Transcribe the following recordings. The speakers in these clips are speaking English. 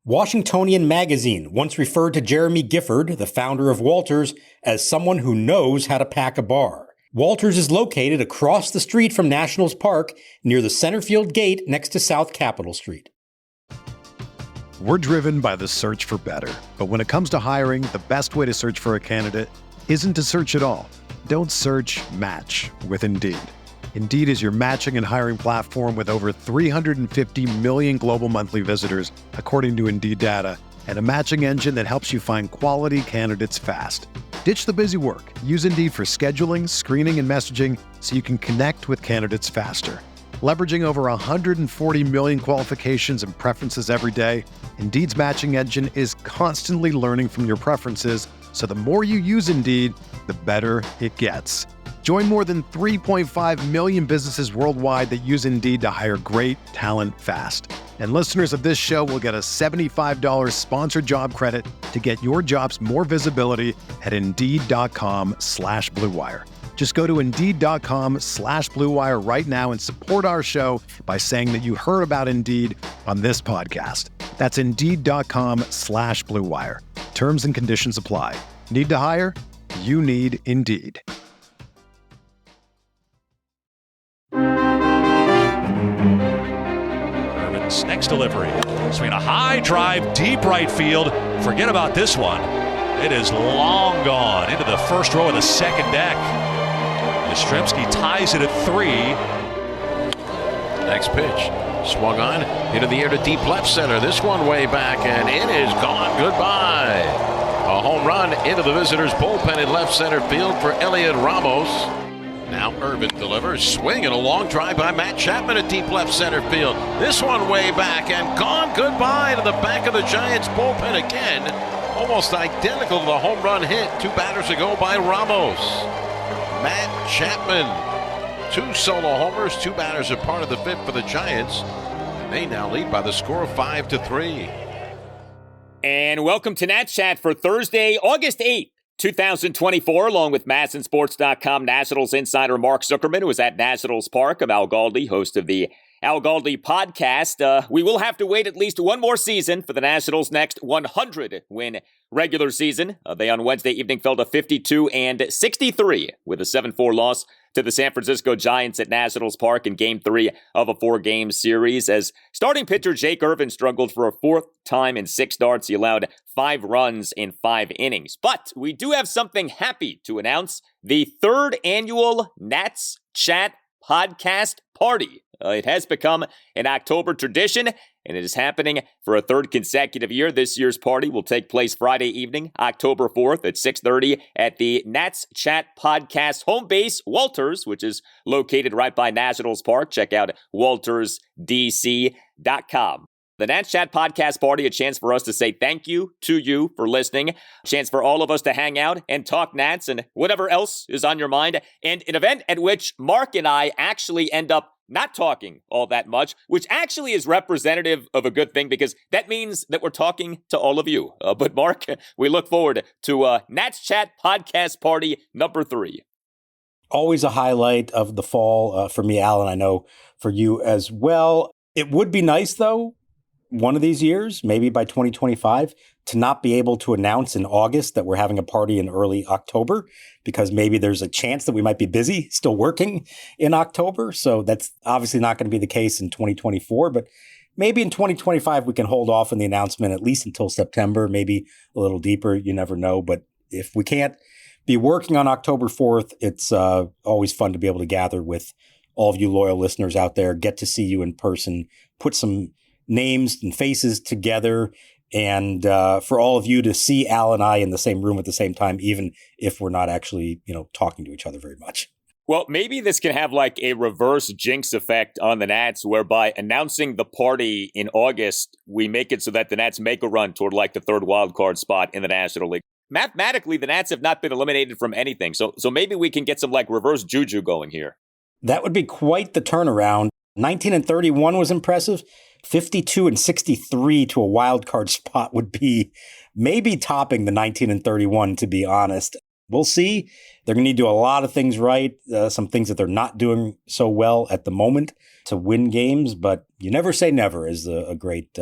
Washingtonian Magazine once referred to Jeremy Gifford, the founder of Walters, as someone who knows how to pack a bar. Walters is located across the street from Nationals Park near the center field gate next to South Capitol Street. We're driven by the search for better. But when it comes to hiring, the best way to search for a candidate isn't to search at all. Don't search, match with Indeed. Indeed is your matching and hiring platform with over 350 million global monthly visitors, according to Indeed data, and a matching engine that helps you find quality candidates fast. Ditch the busy work. Use Indeed for scheduling, screening, and messaging so you can connect with candidates faster. Leveraging over 140 million qualifications and preferences every day, Indeed's matching engine is constantly learning from your preferences, so the more you use Indeed, the better it gets. Join more than 3.5 million businesses worldwide that use Indeed to hire great talent fast. And listeners of this show will get a $75 sponsored job credit to get your jobs more visibility at Indeed.com/Blue Wire. Just go to Indeed.com/Blue Wire right now and support our show by saying that you heard about Indeed on this podcast. That's Indeed.com/Blue Wire. Terms and conditions apply. Need to hire? You need Indeed. Irvin's next delivery. Swing a high drive, deep right field. Forget about this one. It is long gone into the first row of the second deck. Yastrzemski ties it at 3. Next pitch. Swung on. Into the air to deep left center. This one way back, and it is gone. Goodbye. A home run into the visitors' bullpen in left center field for Elliot Ramos. Now Irvin delivers. Swing and a long drive by Matt Chapman at deep left center field. This one way back and gone. Goodbye to the back of the Giants' bullpen again. Almost identical to the home run hit 2 batters ago by Ramos. Matt Chapman. 2 solo homers, 2 batters are part of the 5th for the Giants. They now lead by the score of 5-3. And welcome to Nats Chat for Thursday, August 8th, 2024, along with MASNsports.com Nationals insider Mark Zuckerman, who is at Nationals Park. I'm Al Galdi, host of the Al Galdi podcast. We will have to wait at least one more season for the Nationals' next 100-win regular season. They on Wednesday evening fell to 52-63 with a 7-4 loss to the San Francisco Giants at Nationals Park in Game 3 of a 4-game series. As starting pitcher Jake Irvin struggled for a 4th time in 6 starts. He allowed 5 runs in 5 innings. But we do have something happy to announce. The 3rd annual Nats Chat podcast party. It has become an October tradition, and it is happening for a 3rd consecutive year. This year's party will take place Friday evening, October 4th at 6:30 at the Nats Chat Podcast home base, Walters, which is located right by Nationals Park. Check out waltersdc.com. The Nats Chat Podcast Party, a chance for us to say thank you to you for listening, a chance for all of us to hang out and talk Nats and whatever else is on your mind, and an event at which Mark and I actually end up not talking all that much, which actually is representative of a good thing because that means that we're talking to all of you. But Mark, we look forward to Nats Chat Podcast Party number 3. Always a highlight of the fall for me, Alan. I know for you as well. It would be nice, though, one of these years, maybe by 2025, to not be able to announce in August that we're having a party in early October, because maybe there's a chance that we might be busy still working in October. So that's obviously not going to be the case in 2024, but maybe in 2025 we can hold off on the announcement at least until September, maybe a little deeper. You never know. But if we can't be working on October 4th, it's always fun to be able to gather with all of you loyal listeners out there, get to see you in person, put some names and faces together, and for all of you to see Al and I in the same room at the same time, even if we're not actually, talking to each other very much. Well, maybe this can have like a reverse jinx effect on the Nats, whereby announcing the party in August, we make it so that the Nats make a run toward like the 3rd wild card spot in the National League. Mathematically, the Nats have not been eliminated from anything, so maybe we can get some like reverse juju going here. That would be quite the turnaround. 19-31 was impressive. 52-63 to a wild card spot would be maybe topping the 19-31, to be honest. We'll see. They're going to need to do a lot of things right, some things that they're not doing so well at the moment to win games, but you never say never is a great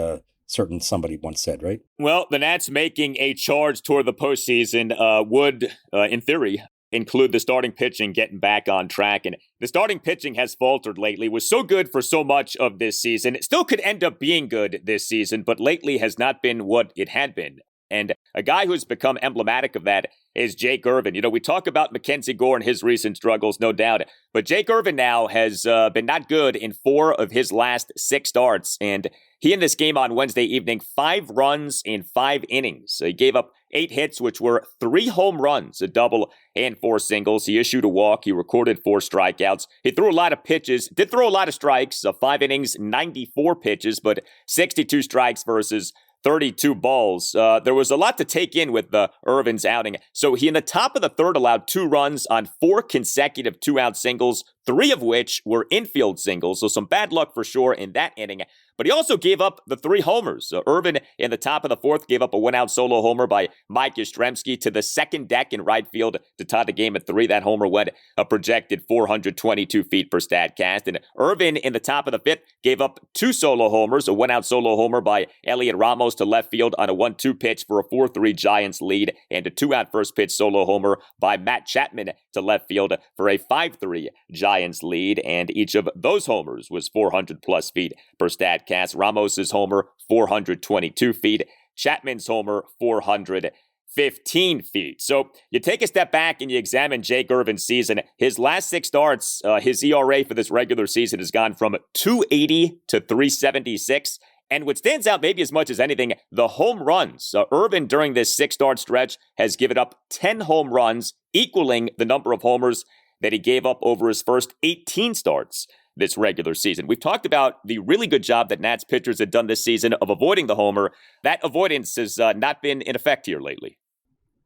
certain somebody once said, right? Well, the Nats making a charge toward the postseason would, in theory, include the starting pitching getting back on track. And the starting pitching has faltered lately, was so good for so much of this season. It still could end up being good this season, but lately has not been what it had been. And a guy who's become emblematic of that is Jake Irvin. You know, we talk about Mackenzie Gore and his recent struggles, no doubt. But Jake Irvin now has been not good in 4 of his last 6 starts. And he, in this game on Wednesday evening, 5 runs in 5 innings. So he gave up 8 hits, which were 3 home runs, a double and 4 singles. He issued a walk. He recorded 4 strikeouts. He threw a lot of pitches, did throw a lot of strikes, 5 innings, 94 pitches, but 62 strikes versus 32 balls. There was a lot to take in with Irvin's outing. So he, in the top of the third, allowed 2 runs on 4 consecutive 2-out singles, 3 of which were infield singles. So some bad luck for sure in that inning. But he also gave up the 3 homers. Irvin, in the top of the fourth, gave up a 1-out solo homer by Mike Yastrzemski to the second deck in right field to tie the game at 3. That homer went a projected 422 feet per Statcast. And Irvin, in the top of the fifth, gave up 2 solo homers, a 1-out solo homer by Elliot Ramos to left field on a 1-2 pitch for a 4-3 Giants lead, and a 2-out first pitch solo homer by Matt Chapman to left field for a 5-3 Giants lead. And each of those homers was 400 plus feet per Statcast. Ramos's homer, 422 feet. Chapman's homer, 415 feet. So you take a step back and you examine Jake Irvin's season. His last 6 starts, his ERA for this regular season has gone from 280 to 376. And what stands out maybe as much as anything, the home runs. Irvin, during this 6-start stretch, has given up 10 home runs, equaling the number of homers that he gave up over his first 18 starts this regular season. We've talked about the really good job that Nats pitchers have done this season of avoiding the homer. That avoidance has not been in effect here lately.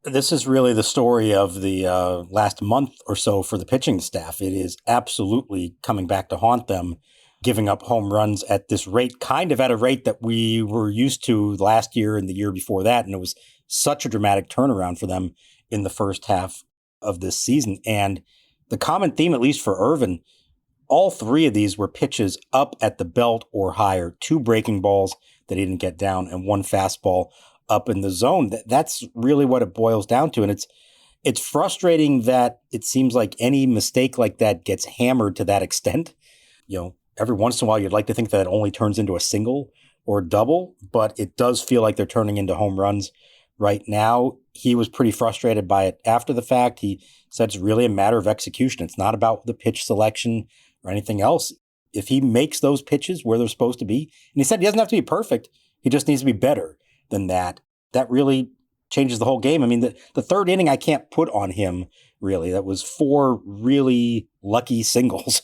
This is really the story of the last month or so for the pitching staff. It is absolutely coming back to haunt them, giving up home runs at this rate, kind of at a rate that we were used to last year and the year before that. And it was such a dramatic turnaround for them in the first half of this season. And the common theme, at least for Irvin, all 3 of these were pitches up at the belt or higher, 2 breaking balls that he didn't get down and 1 fastball up in the zone. That's really what it boils down to. And it's frustrating that it seems like any mistake like that gets hammered to that extent. You know, every once in a while, you'd like to think that it only turns into a single or double, but it does feel like they're turning into home runs right now. He was pretty frustrated by it after the fact. He said it's really a matter of execution. It's not about the pitch selection or anything else. If he makes those pitches where they're supposed to be, and he said he doesn't have to be perfect, he just needs to be better than that. That really changes the whole game. I mean, the third inning I can't put on him, really. That was 4 really lucky singles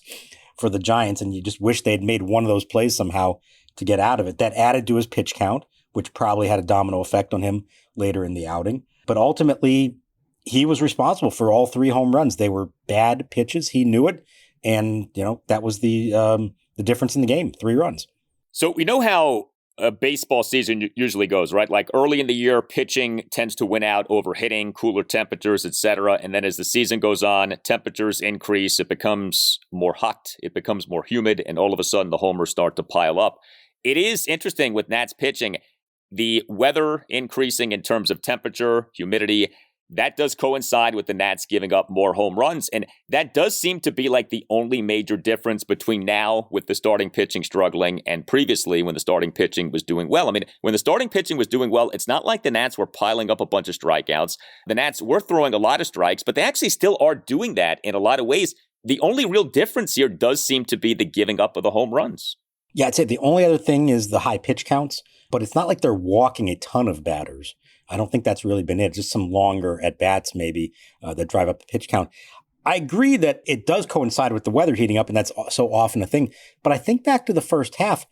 for the Giants, and you just wish they'd made one of those plays somehow to get out of it. That added to his pitch count, which probably had a domino effect on him later in the outing. But ultimately, he was responsible for all 3 home runs. They were bad pitches. He knew it. And, you know, that was the difference in the game, 3 runs. So we know how a baseball season usually goes, right? Like early in the year, pitching tends to win out over hitting, cooler temperatures, etc. And then as the season goes on, temperatures increase. It becomes more hot. It becomes more humid. And all of a sudden, the homers start to pile up. It is interesting with Nats pitching, the weather increasing in terms of temperature, humidity. That does coincide with the Nats giving up more home runs, and that does seem to be like the only major difference between now with the starting pitching struggling and previously when the starting pitching was doing well. I mean, when the starting pitching was doing well, it's not like the Nats were piling up a bunch of strikeouts. The Nats were throwing a lot of strikes, but they actually still are doing that in a lot of ways. The only real difference here does seem to be the giving up of the home runs. Yeah, I'd say the only other thing is the high pitch counts, but it's not like they're walking a ton of batters. I don't think that's really been it. Just some longer at-bats maybe that drive up the pitch count. I agree that it does coincide with the weather heating up, and that's so often a thing. But I think back to the first half,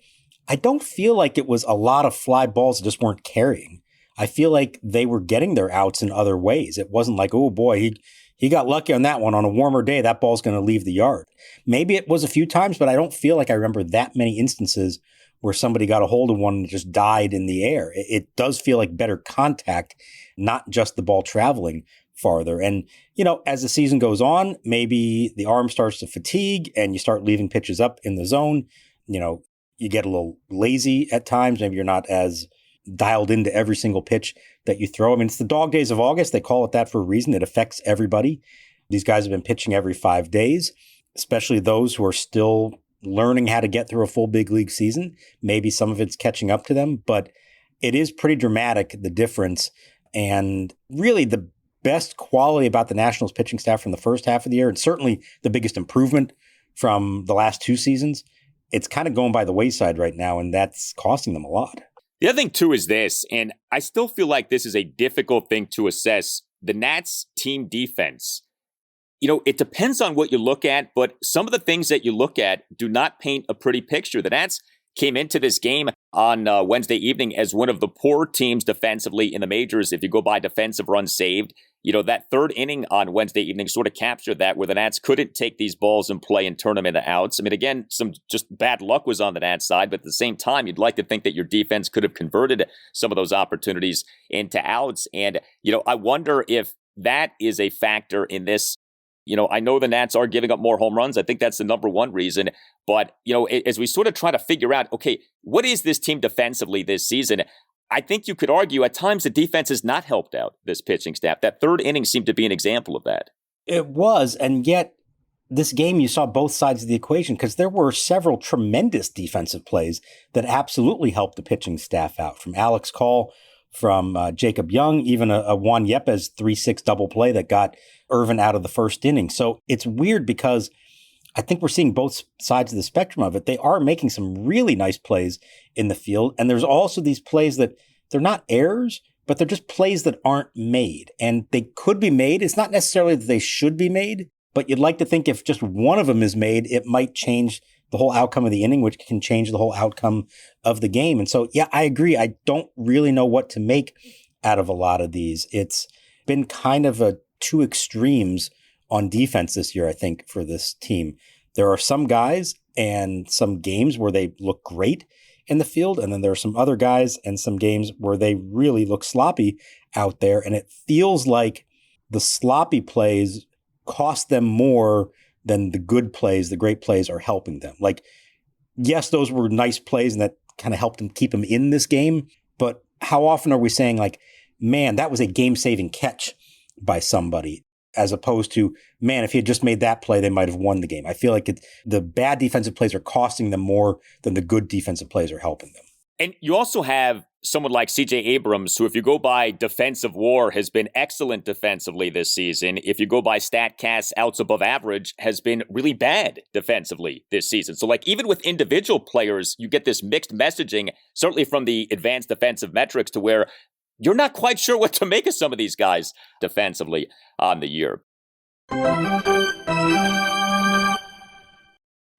I don't feel like it was a lot of fly balls that just weren't carrying. I feel like they were getting their outs in other ways. It wasn't like, oh boy, he got lucky on that one. On a warmer day, that ball's going to leave the yard. Maybe it was a few times, but I don't feel like I remember that many instances where somebody got a hold of one and just died in the air. It does feel like better contact, not just the ball traveling farther. And, you know, as the season goes on, maybe the arm starts to fatigue and you start leaving pitches up in the zone. You know, you get a little lazy at times. Maybe you're not as dialed into every single pitch that you throw. I mean, it's the dog days of August. They call it that for a reason. It affects everybody. These guys have been pitching every 5 days, especially those who are still learning how to get through a full big league season. Maybe some of it's catching up to them, but it is pretty dramatic, the difference. And really the best quality about the Nationals pitching staff from the first half of the year, and certainly the biggest improvement from the last 2 seasons, it's kind of going by the wayside right now, and that's costing them a lot. The other thing, too, is this, and I still feel like this is a difficult thing to assess. The Nats team defense, it depends on what you look at, but some of the things that you look at do not paint a pretty picture. The Nats came into this game on Wednesday evening as one of the poor teams defensively in the majors. If you go by defensive runs saved, that third inning on Wednesday evening sort of captured that, where the Nats couldn't take these balls and play and turn them into outs. I mean, again, some just bad luck was on the Nats side, but at the same time, you'd like to think that your defense could have converted some of those opportunities into outs. And, I wonder if that is a factor in this. I know the Nats are giving up more home runs. I think that's the number one reason. But, as we sort of try to figure out, okay, what is this team defensively this season? I think you could argue at times the defense has not helped out this pitching staff. That third inning seemed to be an example of that. It was, and yet this game you saw both sides of the equation, because there were several tremendous defensive plays that absolutely helped the pitching staff out. From Alex Call, from Jacob Young, even a Juan Yepez 3-6 double play that got Irvin out of the first inning. So it's weird because I think we're seeing both sides of the spectrum of it. They are making some really nice plays in the field. And there's also these plays that they're not errors, but they're just plays that aren't made. And they could be made. It's not necessarily that they should be made, but you'd like to think if just one of them is made, it might change the whole outcome of the inning, which can change the whole outcome of the game. And so, yeah, I agree. I don't really know what to make out of a lot of these. It's been kind of a two extremes on defense this year, I think, for this team. There are some guys and some games where they look great in the field, and then there are some other guys and some games where they really look sloppy out there. And it feels like the sloppy plays cost them more than the good plays, the great plays are helping them. Like, yes, those were nice plays and that kind of helped them keep them in this game. But how often are we saying like, man, that was a game-saving catch by somebody, as opposed to, man, if he had just made that play, they might have won the game. I feel like the bad defensive plays are costing them more than the good defensive plays are helping them. And you also have someone like C.J. Abrams, who, if you go by defensive WAR, has been excellent defensively this season. If you go by StatCast outs above average, has been really bad defensively this season. So, like, even with individual players, you get this mixed messaging, certainly from the advanced defensive metrics, to where you're not quite sure what to make of some of these guys defensively on the year.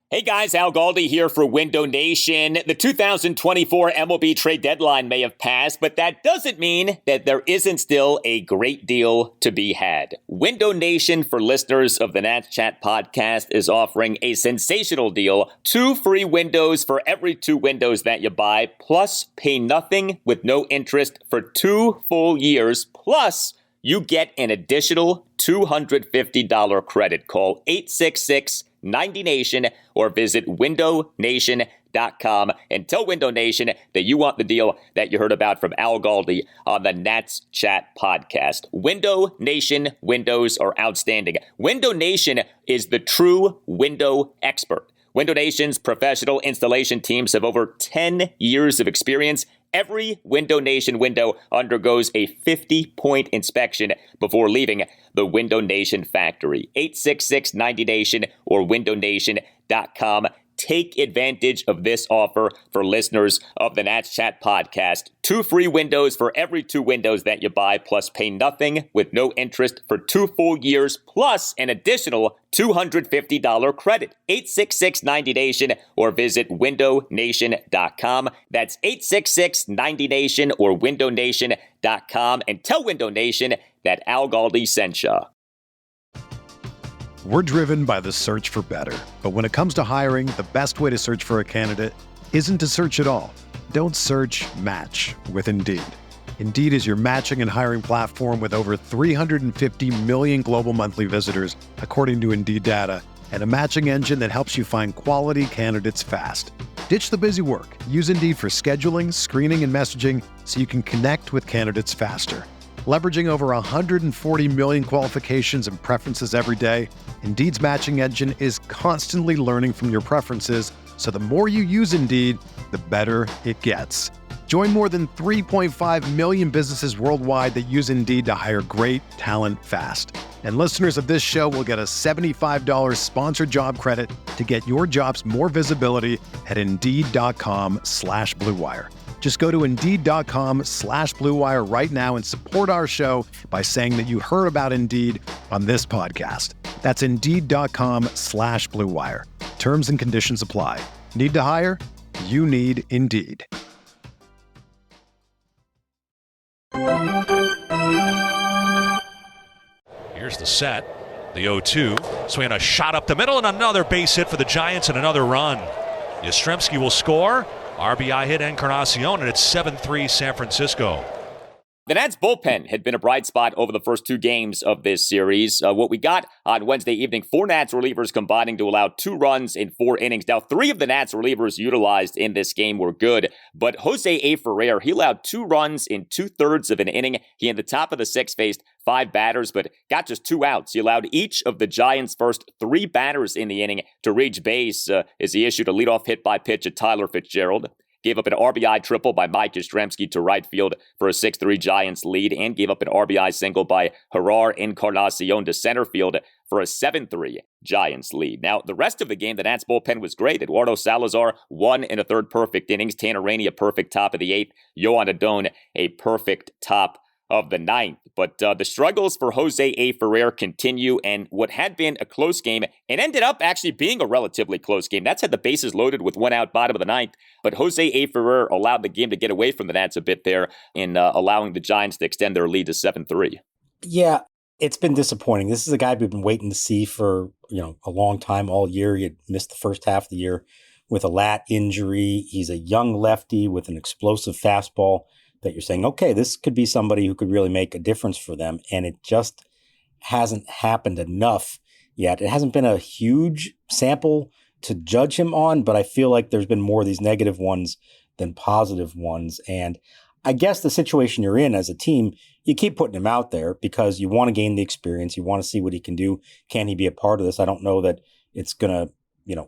Hey guys, Al Galdi here for Window Nation. The 2024 MLB trade deadline may have passed, but that doesn't mean that there isn't still a great deal to be had. Window Nation, for listeners of the Nats Chat podcast, is offering a sensational deal. 2 free windows for every 2 windows that you buy, plus pay nothing with no interest for 2 full years, plus you get an additional $250 credit. Call 866-90Nation or visit windownation.com and tell Window Nation that you want the deal that you heard about from Al Galdi on the Nats Chat podcast. Window Nation windows are outstanding. Window Nation is the true window expert. Window Nation's professional installation teams have over 10 years of experience. Every Window Nation window undergoes a 50-point inspection before leaving the Window Nation factory. 866-90Nation or windownation.com. Take advantage of this offer for listeners of the Nats Chat podcast. 2 free windows for every 2 windows that you buy, plus pay nothing with no interest for 2 full years, plus an additional $250 credit. 866-90Nation or visit windownation.com. That's 866-90Nation or windownation.com, and tell Window Nation that Al Galdi sent you. We're driven by the search for better. But when it comes to hiring, the best way to search for a candidate isn't to search at all. Don't search, match with Indeed. Indeed is your matching and hiring platform with over 350 million global monthly visitors, according to Indeed data, and a matching engine that helps you find quality candidates fast. Ditch the busy work. Use Indeed for scheduling, screening, and messaging so you can connect with candidates faster. Leveraging over 140 million qualifications and preferences every day, Indeed's matching engine is constantly learning from your preferences, so the more you use Indeed, the better it gets. Join more than 3.5 million businesses worldwide that use Indeed to hire great talent fast. And listeners of this show will get a $75 sponsored job credit to get your jobs more visibility at Indeed.com/Blue Wire. Just go to Indeed.com/Blue Wire right now and support our show by saying that you heard about Indeed on this podcast. That's Indeed.com/Blue Wire. Terms and conditions apply. Need to hire? You need Indeed. Here's the set. The 0-2. Swinging a shot up the middle and another base hit for the Giants and another run. Yastrzemski will score. RBI hit Encarnacion, and it's 7-3 San Francisco. The Nats bullpen had been a bright spot over the first two games of this series. What we got on Wednesday evening, 4 Nats relievers combining to allow 2 runs in 4 innings. Now, 3 of the Nats relievers utilized in this game were good, but Jose A. Ferrer, he allowed 2 runs in 2/3 of an inning. He, in the top of the 6th, faced 5 batters, but got just 2 outs. He allowed each of the Giants' first 3 batters in the inning to reach base as he issued a leadoff hit by pitch at Tyler Fitzgerald. Gave up an RBI triple by Mike Yastrzemski to right field for a 6-3 Giants lead, and gave up an RBI single by Gerard Encarnacion to center field for a 7-3 Giants lead. Now, the rest of the game, the Nats bullpen was great. Eduardo Salazar, 1 1/3 perfect innings. Tanner Rainey, a perfect top of the 8th. Yohan Adon, a perfect top of the 9th. But the struggles for Jose A. Ferrer continue, and what had been a close game, it ended up actually being a relatively close game. Nats had the bases loaded with 1 out, bottom of the 9th, but Jose A. Ferrer allowed the game to get away from the Nats a bit there in allowing the Giants to extend their lead to 7-3. Yeah, it's been disappointing. This is a guy we've been waiting to see for a long time, all year. He had missed the first half of the year with a lat injury. He's a young lefty with an explosive fastball that you're saying, okay, this could be somebody who could really make a difference for them. And it just hasn't happened enough yet. It hasn't been a huge sample to judge him on, but I feel like there's been more of these negative ones than positive ones. And I guess the situation you're in as a team, you keep putting him out there because you want to gain the experience. You want to see what he can do. Can he be a part of this? I don't know that it's going to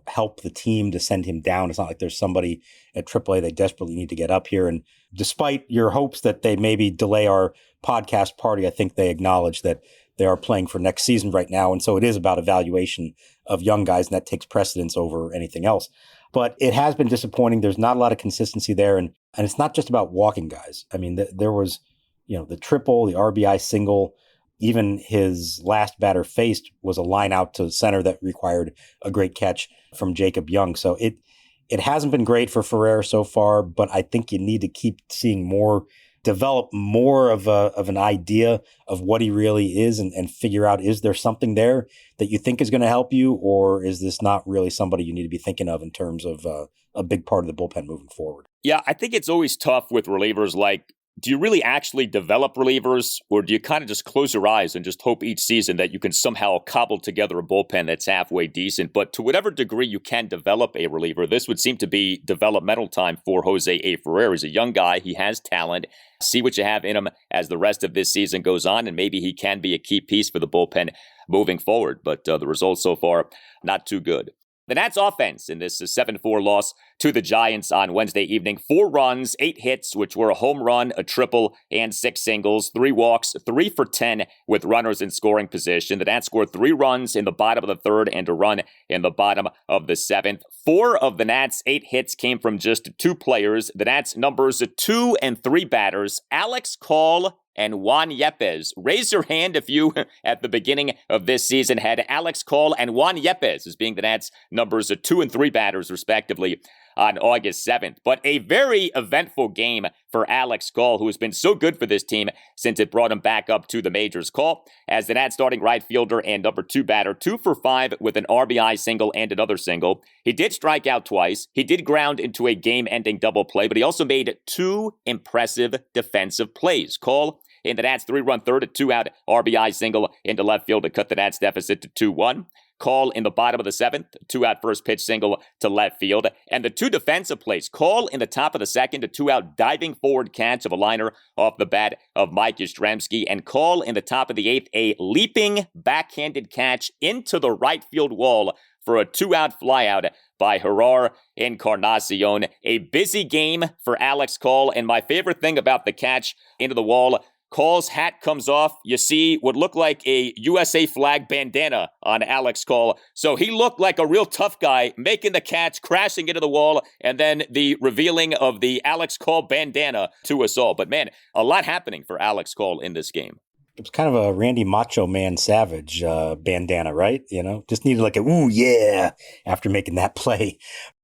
help the team to send him down. It's not like there's somebody at AAA they desperately need to get up here. And despite your hopes that they maybe delay our podcast party, I think they acknowledge that they are playing for next season right now. And so it is about evaluation of young guys, and that takes precedence over anything else. But it has been disappointing. There's not a lot of consistency there. And it's not just about walking guys. I mean, there was, the triple, the RBI single. Even his last batter faced was a line out to center that required a great catch from Jacob Young. So it hasn't been great for Ferrer so far, but I think you need to keep seeing more, develop more of an idea of what he really is and figure out, is there something there that you think is going to help you, or is this not really somebody you need to be thinking of in terms of a big part of the bullpen moving forward? Yeah, I think it's always tough with relievers. Like, do you really actually develop relievers, or do you kind of just close your eyes and just hope each season that you can somehow cobble together a bullpen that's halfway decent? But to whatever degree you can develop a reliever, this would seem to be developmental time for Jose A. Ferrer. He's a young guy. He has talent. See what you have in him as the rest of this season goes on, and maybe he can be a key piece for the bullpen moving forward. But the results so far, not too good. The Nats offense in this 7-4 loss to the Giants on Wednesday evening. 4 runs, 8 hits, which were a home run, a triple, and 6 singles. 3 walks, 3 for 10 with runners in scoring position. The Nats scored 3 runs in the bottom of the 3rd and a run in the bottom of the 7th. 4 of the Nats' 8 hits came from just 2 players. The Nats' numbers 2 and 3 batters, Alex Call and Juan Yepez. Raise your hand if you, at the beginning of this season, had Alex Call and Juan Yepez as being the Nats' numbers 2 and 3 batters, respectively, on August 7th. But a very eventful game for Alex Call, who has been so good for this team since it brought him back up to the majors. Call, as the Nats starting right fielder and number 2 batter, 2 for 5 with an RBI single and another single. He did strike out twice. He did ground into a game-ending double play, but he also made 2 impressive defensive plays. Call in the Nats' 3-run third, a 2-out RBI single into left field to cut the Nats deficit to 2-1. call in the bottom of the 7th, 2-out first pitch single to left field. And the 2 defensive plays, call in the top of the 2nd, a 2-out diving forward catch of a liner off the bat of Mike Yastrzemski, and call in the top of the 8th, a leaping backhanded catch into the right field wall for a 2-out flyout by Gerard Encarnacion. A busy game for Alex Call, and my favorite thing about the catch into the wall, Call's hat comes off. You see what looked like a USA flag bandana on Alex Call. So he looked like a real tough guy making the catch, crashing into the wall, and then the revealing of the Alex Call bandana to us all. But man, a lot happening for Alex Call in this game. It was kind of a Randy Macho Man Savage bandana, right? You know, just needed like a, ooh, yeah, after making that play.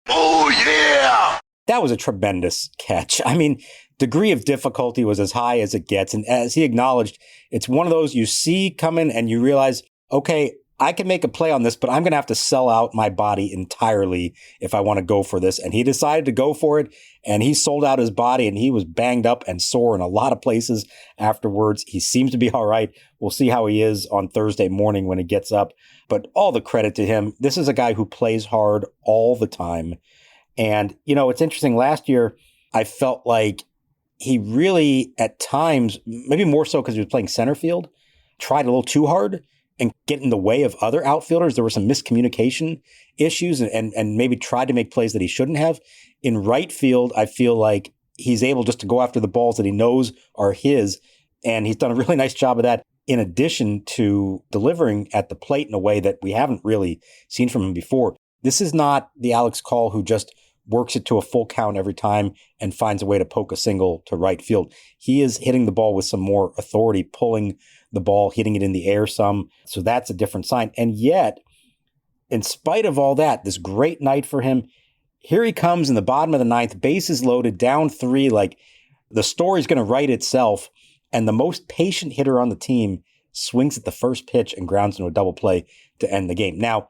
Oh, yeah! That was a tremendous catch. I mean, degree of difficulty was as high as it gets. And as he acknowledged, it's one of those you see coming and you realize, okay, I can make a play on this, but I'm going to have to sell out my body entirely if I want to go for this. And he decided to go for it, and he sold out his body, and he was banged up and sore in a lot of places afterwards. He seems to be all right. We'll see how he is on Thursday morning when he gets up. But all the credit to him. This is a guy who plays hard all the time. And, you know, it's interesting. Last year, I felt like he really, at times, maybe more so because he was playing center field, tried a little too hard and get in the way of other outfielders. There were some miscommunication issues and maybe tried to make plays that he shouldn't have. In right field, I feel like he's able just to go after the balls that he knows are his, and he's done a really nice job of that, in addition to delivering at the plate in a way that we haven't really seen from him before. This is not the Alex Call who just works it to a full count every time and finds a way to poke a single to right field. He is hitting the ball with some more authority, pulling the ball, hitting it in the air some. So that's a different sign. And yet, in spite of all that, this great night for him, here he comes in the bottom of the 9th, bases loaded, down 3, like the story's going to write itself. And the most patient hitter on the team swings at the first pitch and grounds into a double play to end the game. Now,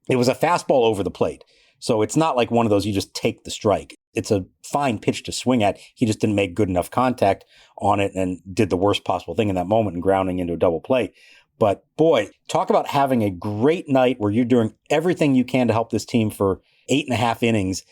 it was a fastball over the plate. So it's not like one of those you just take the strike. It's a fine pitch to swing at. He just didn't make good enough contact on it and did the worst possible thing in that moment and grounding into a double play. But boy, talk about having a great night where you're doing everything you can to help this team for 8.5 innings.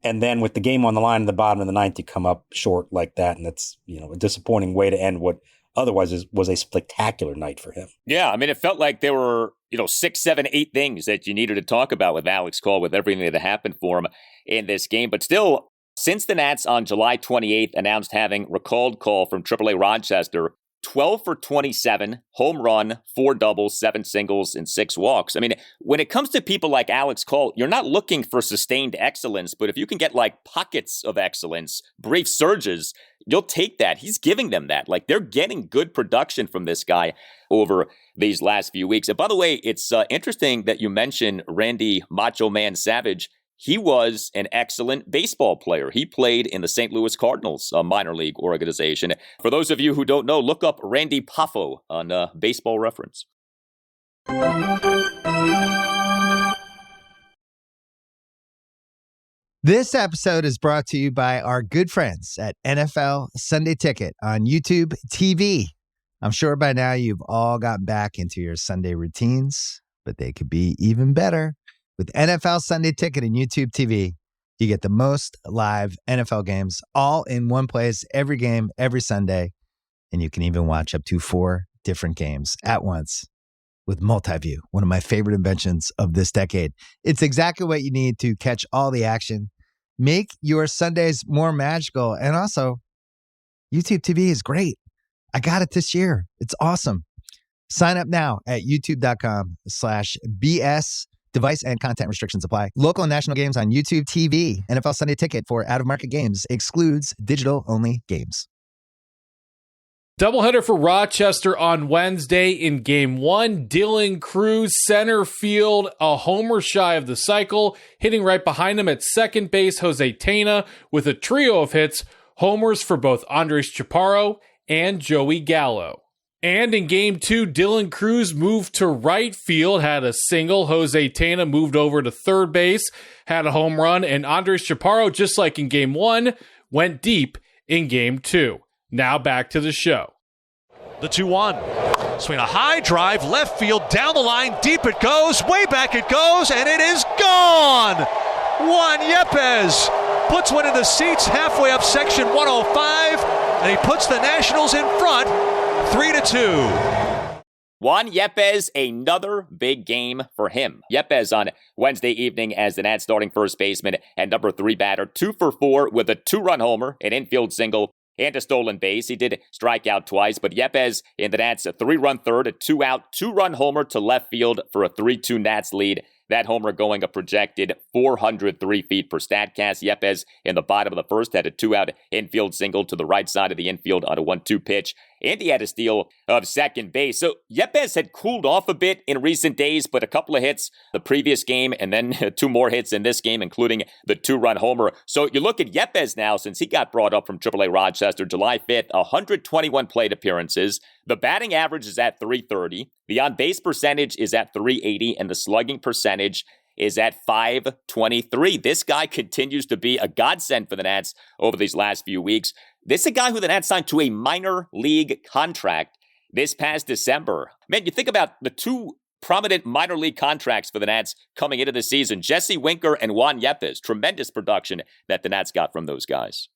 And then with the game on the line in the bottom of the 9th, you come up short like that. And that's, you know, a disappointing way to end what otherwise was a spectacular night for him. Yeah, I mean, it felt like there were, 6, 7, 8 things that you needed to talk about with Alex Call, with everything that happened for him in this game. But still, since the Nats on July 28th announced having recalled Call from AAA Rochester, 12 for 27, home run, 4 doubles, 7 singles, and 6 walks. I mean, when it comes to people like Alex Call, you're not looking for sustained excellence, but if you can get like pockets of excellence, brief surges, you'll take that. He's giving them that. Like, they're getting good production from this guy over these last few weeks. And by the way, it's interesting that you mentioned Randy Macho Man Savage. He was an excellent baseball player. He played in the St. Louis Cardinals, a minor league organization. For those of you who don't know, look up Randy Poffo on Baseball Reference. This episode is brought to you by our good friends at NFL Sunday Ticket on YouTube TV. I'm sure by now you've all gotten back into your Sunday routines, but they could be even better. With NFL Sunday Ticket and YouTube TV, you get the most live NFL games all in one place, every game, every Sunday. And you can even watch up to 4 different games at once with multi-view, one of my favorite inventions of this decade. It's exactly what you need to catch all the action, make your Sundays more magical. And also, YouTube TV is great. I got it this year. It's awesome. Sign up now at youtube.com/BS. Device and content restrictions apply. Local and national games on YouTube TV. NFL Sunday Ticket for out-of-market games excludes digital-only games. Doubleheader for Rochester on Wednesday in Game 1. Dylan Cruz, center field, a homer shy of the cycle. Hitting right behind him at second base, Jose Tena with a trio of hits. Homers for both Andres Chaparro and Joey Gallo. And in Game 2, Dylan Cruz moved to right field, had a single. Jose Tena moved over to third base, had a home run. And Andres Chaparro, just like in Game 1, went deep in Game 2. Now back to the show. The 2-1. Swing a high drive, left field, down the line, deep it goes, way back it goes, and it is gone! Juan Yepez puts one in the seats halfway up section 105, and he puts the Nationals in front 3-2. Juan Yepez, another big game for him. Yepez on Wednesday evening as the Nats starting first baseman and number 3 batter, 2 for 4 with a 2-run homer, an infield single, and a stolen base. He did strike out twice, but Yepez in the Nats, a 3-run third, a 2-out, 2-run homer to left field for a 3-2 Nats lead. That homer going a projected 403 feet per Statcast. Yepez in the bottom of the first had a 2-out infield single to the right side of the infield on a 1-2 pitch. And he had a steal of second base. So Yepez had cooled off a bit in recent days, but a couple of hits the previous game and then 2 more hits in this game, including the 2-run homer. So you look at Yepez now, since he got brought up from AAA Rochester July 5th, 121 plate appearances. The batting average is at .330. The on-base percentage is at .380, and the slugging percentage is at .523. This guy continues to be a godsend for the Nats over these last few weeks. This is a guy who the Nats signed to a minor league contract this past December. Man, you think about the 2 prominent minor league contracts for the Nats coming into the season. Jesse Winker and Juan Yepez. Tremendous production that the Nats got from those guys.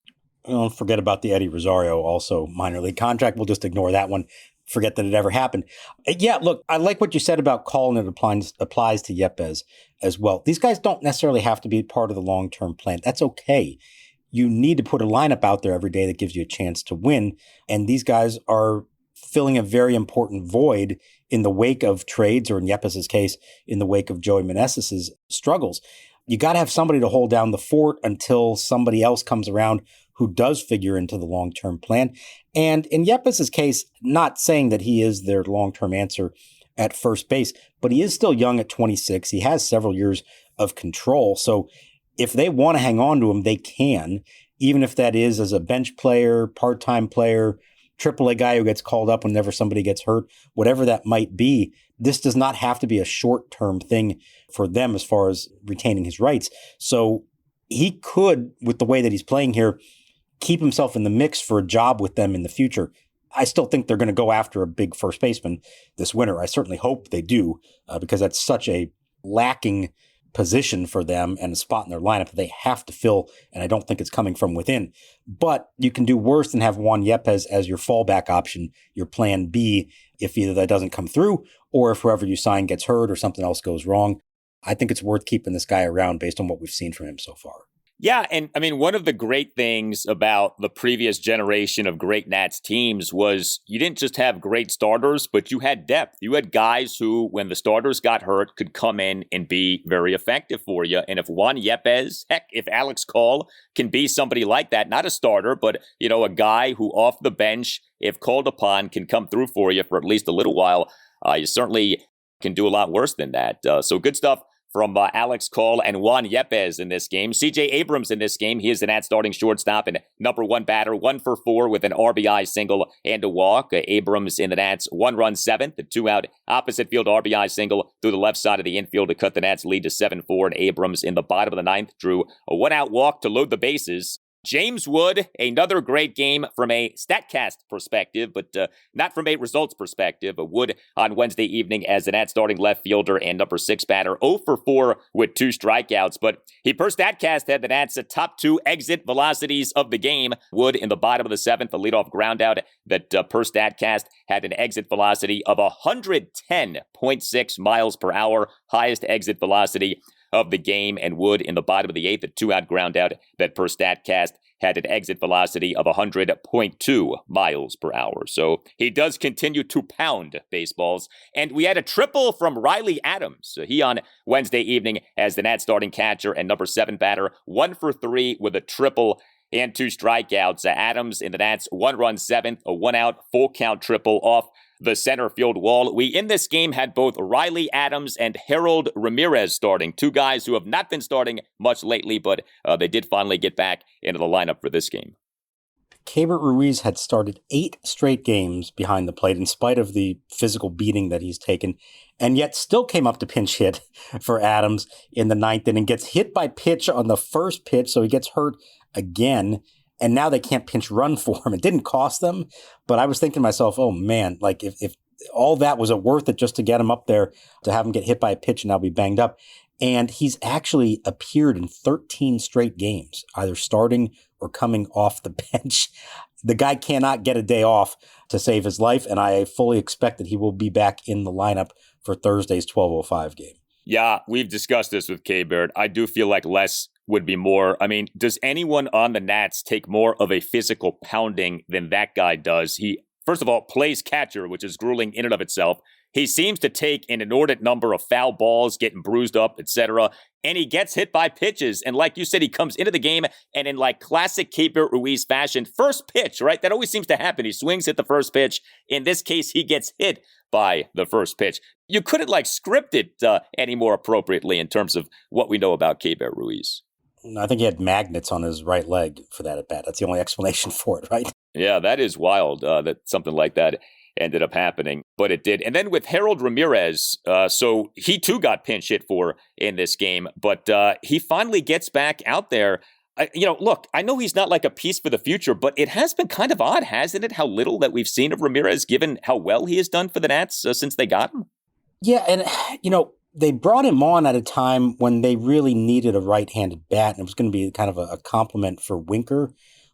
Don't forget about the Eddie Rosario, also minor league contract. We'll just ignore that one. Forget that it ever happened. Yeah, look, I like what you said about Cole, and it applies to Yepez as well. These guys don't necessarily have to be part of the long-term plan. That's okay. You need to put a lineup out there every day that gives you a chance to win. And these guys are filling a very important void in the wake of trades, or in Yepez's case, in the wake of Joey Menesis's struggles. You got to have somebody to hold down the fort until somebody else comes around who does figure into the long-term plan. And in Yepez's case, not saying that he is their long-term answer at first base, but he is still young at 26. He has several years of control. So if they want to hang on to him, they can, even if that is as a bench player, part-time player, AAA guy who gets called up whenever somebody gets hurt, whatever that might be. This does not have to be a short-term thing for them as far as retaining his rights. So he could, with the way that he's playing here, keep himself in the mix for a job with them in the future. I still think they're going to go after a big first baseman this winter. I certainly hope they do, because that's such a lacking position for them and a spot in their lineup that they have to fill, and I don't think it's coming from within. But you can do worse than have Juan Yepez as your fallback option, your plan B, if either that doesn't come through or if whoever you sign gets hurt or something else goes wrong. I think it's worth keeping this guy around based on what we've seen from him so far. Yeah, and I mean, one of the great things about the previous generation of great Nats teams was you didn't just have great starters, but you had depth. You had guys who, when the starters got hurt, could come in and be very effective for you. And if Juan Yepez, heck, if Alex Call can be somebody like that, not a starter, but, you know, a guy who off the bench, if called upon, can come through for you for at least a little while, you certainly can do a lot worse than that. So good stuff from Alex Call and Juan Yepez in this game. C.J. Abrams in this game. He is the Nats starting shortstop and number 1 batter, 1 for 4 with an RBI single and a walk. Abrams in the Nats 1-run 7th, a 2-out opposite field RBI single through the left side of the infield to cut the Nats lead to 7-4. And Abrams in the bottom of the 9th drew a 1-out walk to load the bases. James Wood, another great game from a StatCast perspective, but not from a results perspective. Wood on Wednesday evening as the Nats starting left fielder and number 6 batter, 0 for 4 with 2 strikeouts. But he per StatCast had the Nats top 2 exit velocities of the game. Wood in the bottom of the 7th, a leadoff ground out that per StatCast had an exit velocity of 110.6 miles per hour, highest exit velocity of the game. And Wood in the bottom of the 8th, a 2-out ground out that per StatCast had an exit velocity of 100.2 miles per hour. So he does continue to pound baseballs. And we had a triple from Riley Adams. He on Wednesday evening as the Nats starting catcher and number 7 batter, 1 for 3 with a triple and 2 strikeouts. Adams in the Nats 1-run 7th, a 1-out full count triple off the center field wall. We in this game had both Riley Adams and Harold Ramirez starting, 2 guys who have not been starting much lately, but they did finally get back into the lineup for this game. Keibert Ruiz had started 8 straight games behind the plate in spite of the physical beating that he's taken, and yet still came up to pinch hit for Adams in the 9th inning, gets hit by pitch on the first pitch, so he gets hurt again. And now they can't pinch run for him. It didn't cost them, but I was thinking to myself, oh man, like if all that, was it worth it just to get him up there, to have him get hit by a pitch and now be banged up? And he's actually appeared in 13 straight games, either starting or coming off the bench. The guy cannot get a day off to save his life, and I fully expect that he will be back in the lineup for Thursday's 12:05 game. Yeah, we've discussed this with K-Bird. I do feel like less would be more. I mean, does anyone on the Nats take more of a physical pounding than that guy does? He, first of all, plays catcher, which is grueling in and of itself. He seems to take an inordinate number of foul balls, getting bruised up, etc., and he gets hit by pitches. And like you said, he comes into the game and in like classic Keibert Ruiz fashion, first pitch, right? That always seems to happen. He swings at the first pitch. In this case, he gets hit by the first pitch. You couldn't like script it any more appropriately in terms of what we know about Keibert Ruiz. I think he had magnets on his right leg for that at bat. That's the only explanation for it, right? Yeah, that is wild that something like that ended up happening, but it did. And then with Harold Ramirez, so he too got pinch hit for in this game, but he finally gets back out there. Look, I know he's not like a piece for the future, but it has been kind of odd, hasn't it? How little that we've seen of Ramirez, given how well he has done for the Nats since they got him. Yeah, and they brought him on at a time when they really needed a right-handed bat, and it was going to be kind of a compliment for Winker,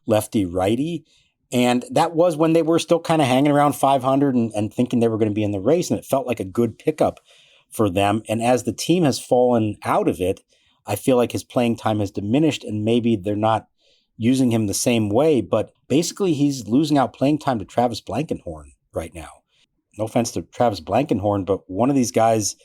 lefty-righty. And that was when they were still kind of hanging around 500 and thinking they were going to be in the race, and it felt like a good pickup for them. And as the team has fallen out of it, I feel like his playing time has diminished, and maybe they're not using him the same way. But basically, he's losing out playing time to Travis Blankenhorn right now. No offense to Travis Blankenhorn, but one of these guys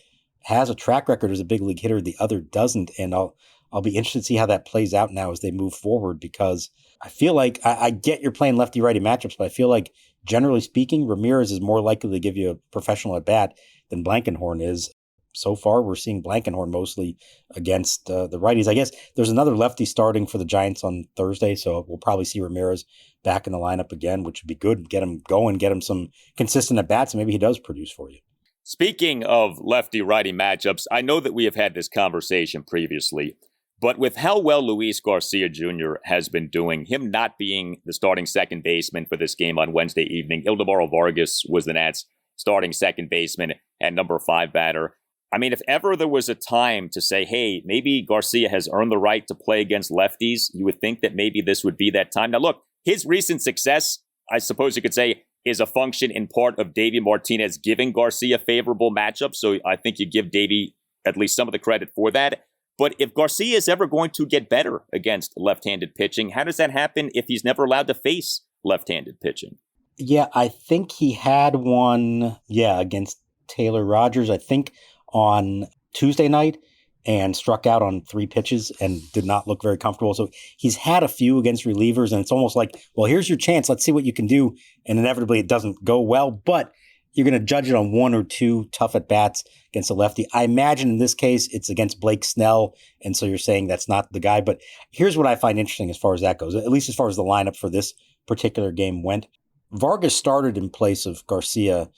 has a track record as a big league hitter, the other doesn't. And I'll be interested to see how that plays out now as they move forward, because I feel like I get you're playing lefty-righty matchups, but I feel like, generally speaking, Ramirez is more likely to give you a professional at-bat than Blankenhorn is. So far, we're seeing Blankenhorn mostly against the righties. I guess there's another lefty starting for the Giants on Thursday, so we'll probably see Ramirez back in the lineup again, which would be good. Get him going, get him some consistent at-bats, and maybe he does produce for you. Speaking of lefty-righty matchups, I know that we have had this conversation previously, but with how well Luis Garcia Jr. has been doing, him not being the starting second baseman for this game on Wednesday evening, Ildemaro Vargas was the Nats' starting second baseman and number 5 batter. I mean, if ever there was a time to say, hey, maybe Garcia has earned the right to play against lefties, you would think that maybe this would be that time. Now, look, his recent success, I suppose you could say, is a function in part of Davey Martinez giving Garcia favorable matchups. So I think you give Davey at least some of the credit for that. But if Garcia is ever going to get better against left-handed pitching, how does that happen if he's never allowed to face left-handed pitching? Yeah, I think he had one, against Taylor Rogers, I think on Tuesday night, and struck out on 3 pitches and did not look very comfortable. So he's had a few against relievers, and it's almost like, well, here's your chance. Let's see what you can do. And inevitably it doesn't go well, but you're going to judge it on 1 or 2 tough at-bats against a lefty. I imagine in this case it's against Blake Snell, and so you're saying that's not the guy. But here's what I find interesting as far as that goes, at least as far as the lineup for this particular game went. Vargas started in place of Garcia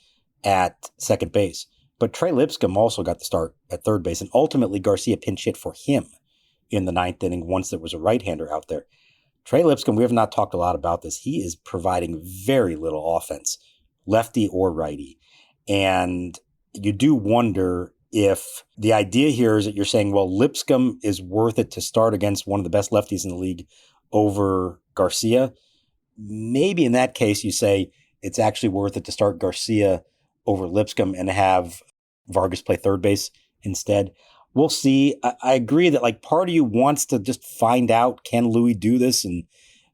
at second base, but Trey Lipscomb also got the start at third base, and ultimately Garcia pinch hit for him in the 9th inning once there was a right-hander out there. Trey Lipscomb, we have not talked a lot about this. He is providing very little offense, lefty or righty. And you do wonder if the idea here is that you're saying, well, Lipscomb is worth it to start against one of the best lefties in the league over Garcia. Maybe in that case, you say it's actually worth it to start Garcia over Lipscomb and have Vargas play third base instead. We'll see. I agree that like part of you wants to just find out, can Louis do this? And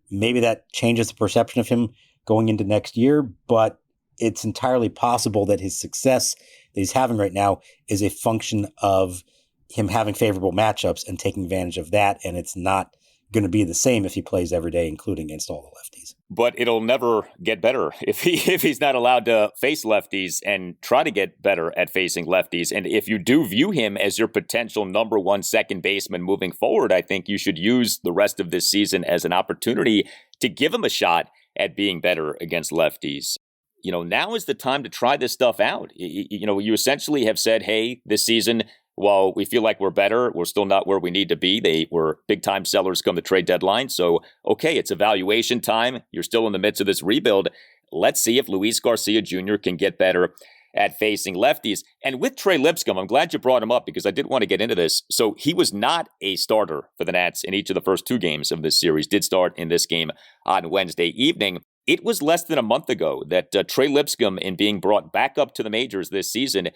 maybe that changes the perception of him going into next year, but it's entirely possible that his success that he's having right now is a function of him having favorable matchups and taking advantage of that. And it's not going to be the same if he plays every day, including against all the lefties. But it'll never get better if he's not allowed to face lefties and try to get better at facing lefties. And if you do view him as your potential number 1 second baseman moving forward, I think you should use the rest of this season as an opportunity to give him a shot at being better against lefties. Now is the time to try this stuff out. You essentially have said, hey, this season, while we feel like we're better, we're still not where we need to be. They were big-time sellers come the trade deadline. So, okay, it's evaluation time. You're still in the midst of this rebuild. Let's see if Luis Garcia Jr. can get better at facing lefties. And with Trey Lipscomb, I'm glad you brought him up because I did want to get into this. So he was not a starter for the Nats in each of the first 2 games of this series. Did start in this game on Wednesday evening. It was less than a month ago that Trey Lipscomb, in being brought back up to the majors this season,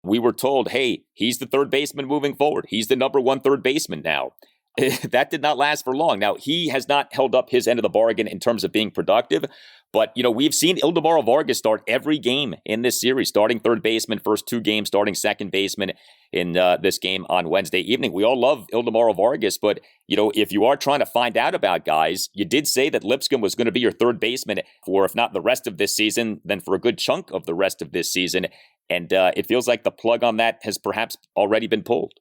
we were told, hey, he's the third baseman moving forward. He's the number 1 third baseman now. That did not last for long. Now, he has not held up his end of the bargain in terms of being productive, but, we've seen Ildemaro Vargas start every game in this series, starting third baseman, first 2 games, starting second baseman in this game on Wednesday evening. We all love Ildemaro Vargas, but, if you are trying to find out about guys, you did say that Lipscomb was going to be your third baseman for, if not the rest of this season, then for a good chunk of the rest of this season. And it feels like the plug on that has perhaps already been pulled.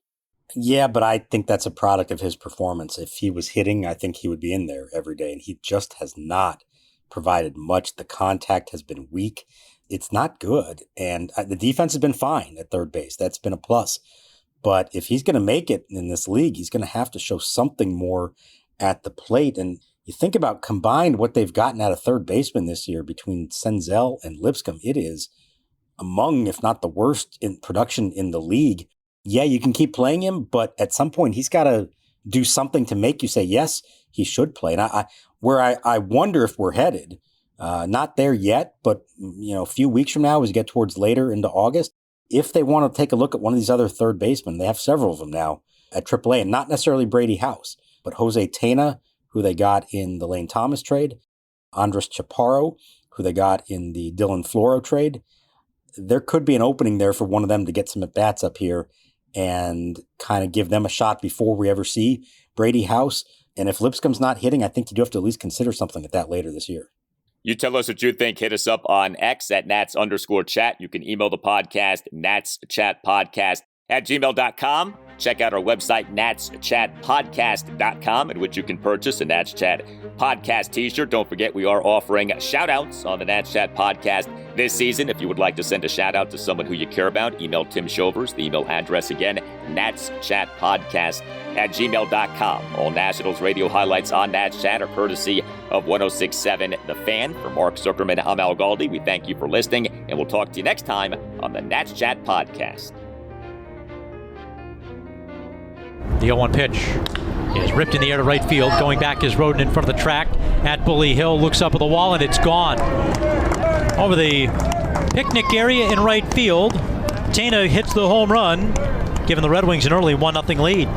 Yeah, but I think that's a product of his performance. If he was hitting, I think he would be in there every day, and he just has not provided much. The contact has been weak. It's not good, and the defense has been fine at third base. That's been a plus. But if he's going to make it in this league, he's going to have to show something more at the plate. And you think about combined what they've gotten out of third baseman this year between Senzel and Lipscomb, it is among, if not the worst in production in the league. Yeah, you can keep playing him, but at some point he's got to do something to make you say, yes, he should play. And I wonder if we're headed, not there yet, but a few weeks from now, as we get towards later into August, if they want to take a look at one of these other third basemen, they have several of them now at AAA, and not necessarily Brady House, but Jose Tena, who they got in the Lane Thomas trade, Andres Chaparro, who they got in the Dylan Floro trade. There could be an opening there for one of them to get some at-bats up here and kind of give them a shot before we ever see Brady House. And if Lipscomb's not hitting, I think you do have to at least consider something at that later this year. You tell us what you think. Hit us up on X at Nats_chat. You can email the podcast, natschatpodcast@gmail.com. Check out our website, natschatpodcast.com, in which you can purchase a Nats Chat podcast t-shirt. Don't forget, we are offering shout-outs on the Nats Chat podcast this season. If you would like to send a shout-out to someone who you care about, email Tim Shovers. The email address again, natschatpodcast@gmail.com. All Nationals radio highlights on Nats Chat are courtesy of 106.7 The Fan. For Mark Zuckerman, I'm Al Galdi. We thank you for listening, and we'll talk to you next time on the Nats Chat podcast. The 0-1 pitch is ripped in the air to right field. Going back is Roden in front of the track at Bully Hill. Looks up at the wall, and it's gone. Over the picnic area in right field, Tena hits the home run, giving the Red Wings an early 1-0 lead.